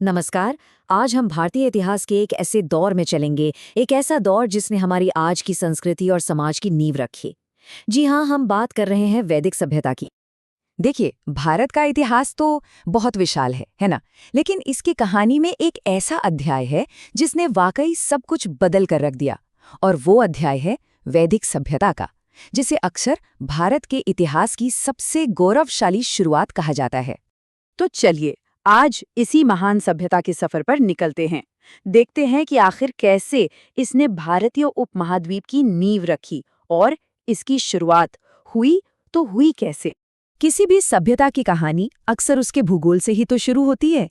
नमस्कार। आज हम भारतीय इतिहास के एक ऐसे दौर में चलेंगे, एक ऐसा दौर जिसने हमारी आज की संस्कृति और समाज की नींव रखी। जी हाँ, हम बात कर रहे हैं वैदिक सभ्यता की। देखिए, भारत का इतिहास तो बहुत विशाल है ना? लेकिन इसकी कहानी में एक ऐसा अध्याय है जिसने वाकई सब कुछ बदल कर रख दिया। और वो अध्याय है वैदिक सभ्यता का, जिसे अक्सर भारत के इतिहास की सबसे गौरवशाली शुरुआत कहा जाता है। तो चलिए आज इसी महान सभ्यता के सफर पर निकलते हैं। देखते हैं कि आखिर कैसे इसने भारतीय उपमहाद्वीप की नींव रखी और इसकी शुरुआत हुई तो हुई कैसे। किसी भी सभ्यता की कहानी अक्सर उसके भूगोल से ही तो शुरू होती है।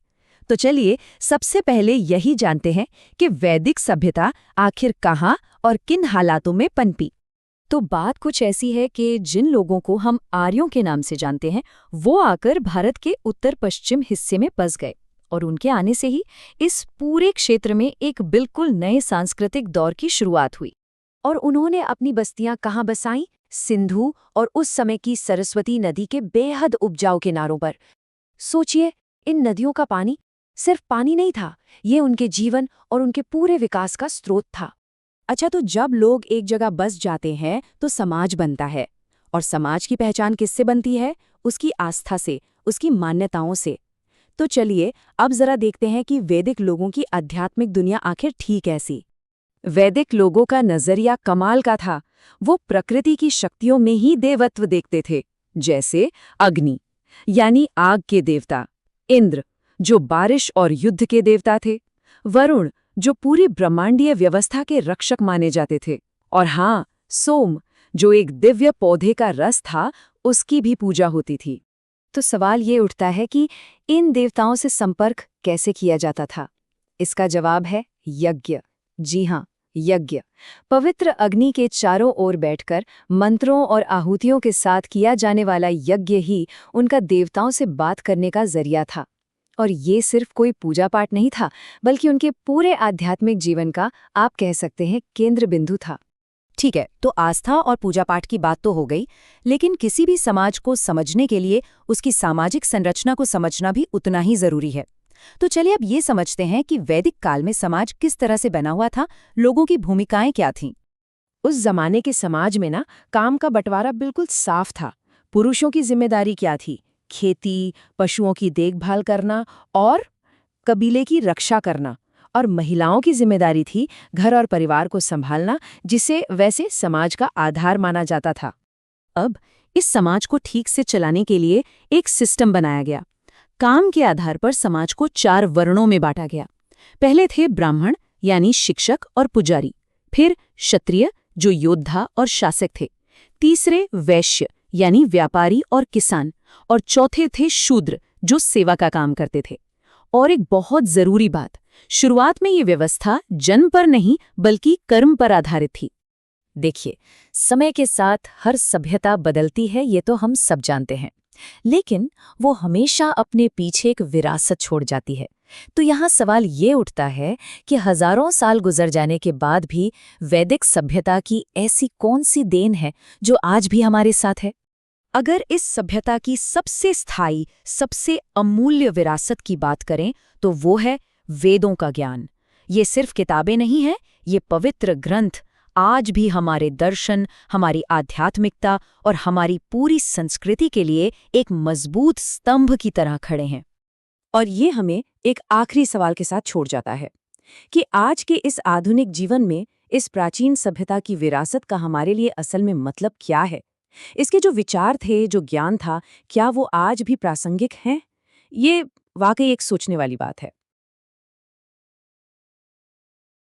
तो चलिए सबसे पहले यही जानते हैं कि वैदिक सभ्यता आखिर कहाँ और किन हालातों में पनपी। तो बात कुछ ऐसी है कि जिन लोगों को हम आर्यों के नाम से जानते हैं, वो आकर भारत के उत्तर पश्चिम हिस्से में बस गए और उनके आने से ही इस पूरे क्षेत्र में एक बिल्कुल नए सांस्कृतिक दौर की शुरुआत हुई। और उन्होंने अपनी बस्तियां कहाँ बसाईं? सिंधु और उस समय की सरस्वती नदी के बेहद उपजाऊ किनारों पर। सोचिए, इन नदियों का पानी सिर्फ पानी नहीं था, ये उनके जीवन और उनके पूरे विकास का स्रोत था। अच्छा, तो जब लोग एक जगह बस जाते हैं तो समाज बनता है। और समाज की पहचान किससे बनती है? उसकी आस्था से, उसकी मान्यताओं से। तो चलिए अब जरा देखते हैं कि वैदिक लोगों की आध्यात्मिक दुनिया आखिर थी कैसी। वैदिक लोगों का नजरिया कमाल का था। वो प्रकृति की शक्तियों में ही देवत्व देखते थे, जैसे अग्नि यानी आग के देवता, इंद्र जो बारिश और युद्ध के देवता थे, वरुण जो पूरी ब्रह्मांडीय व्यवस्था के रक्षक माने जाते थे, और हाँ, सोम जो एक दिव्य पौधे का रस था, उसकी भी पूजा होती थी। तो सवाल ये उठता है कि इन देवताओं से संपर्क कैसे किया जाता था। इसका जवाब है यज्ञ। जी हाँ, यज्ञ। पवित्र अग्नि के चारों ओर बैठकर मंत्रों और आहुतियों के साथ किया जाने वाला यज्ञ ही उनका देवताओं से बात करने का जरिया था। और ये सिर्फ कोई पूजा पाठ नहीं था, बल्कि उनके पूरे आध्यात्मिक जीवन का, आप कह सकते हैं, केंद्र बिंदु था। ठीक है, तो आस्था और पूजा पाठ की बात तो हो गई, लेकिन किसी भी समाज को समझने के लिए उसकी सामाजिक संरचना को समझना भी उतना ही जरूरी है। तो चलिए अब ये समझते हैं कि वैदिक काल में समाज किस तरह से बना हुआ था, लोगों की भूमिकाएं क्या थीं। उस जमाने के समाज में काम का बंटवारा बिल्कुल साफ था। पुरुषों की जिम्मेदारी क्या थी? खेती, पशुओं की देखभाल करना और कबीले की रक्षा करना। और महिलाओं की जिम्मेदारी थी घर और परिवार को संभालना, जिसे वैसे समाज का आधार माना जाता था। अब इस समाज को ठीक से चलाने के लिए एक सिस्टम बनाया गया। काम के आधार पर समाज को 4 वर्णों में बांटा गया। पहले थे ब्राह्मण यानी शिक्षक और पुजारी, फिर क्षत्रिय जो योद्धा और शासक थे, तीसरे वैश्य यानी व्यापारी और किसान, और चौथे थे शूद्र जो सेवा का काम करते थे। और एक बहुत जरूरी बात, शुरुआत में ये व्यवस्था जन्म पर नहीं बल्कि कर्म पर आधारित थी। देखिए, समय के साथ हर सभ्यता बदलती है, ये तो हम सब जानते हैं, लेकिन वो हमेशा अपने पीछे एक विरासत छोड़ जाती है। तो यहाँ सवाल ये उठता है कि हजारों साल गुजर जाने के बाद भी वैदिक सभ्यता की ऐसी कौन सी देन है जो आज भी हमारे साथ है। अगर इस सभ्यता की सबसे स्थायी, सबसे अमूल्य विरासत की बात करें तो वो है वेदों का ज्ञान। ये सिर्फ किताबें नहीं हैं, ये पवित्र ग्रंथ आज भी हमारे दर्शन, हमारी आध्यात्मिकता और हमारी पूरी संस्कृति के लिए एक मजबूत स्तंभ की तरह खड़े हैं। और ये हमें एक आखिरी सवाल के साथ छोड़ जाता है कि आज के इस आधुनिक जीवन में इस प्राचीन सभ्यता की विरासत का हमारे लिए असल में मतलब क्या है? इसके जो विचार थे, जो ज्ञान था, क्या वो आज भी प्रासंगिक हैं? ये वाकई एक सोचने वाली बात है।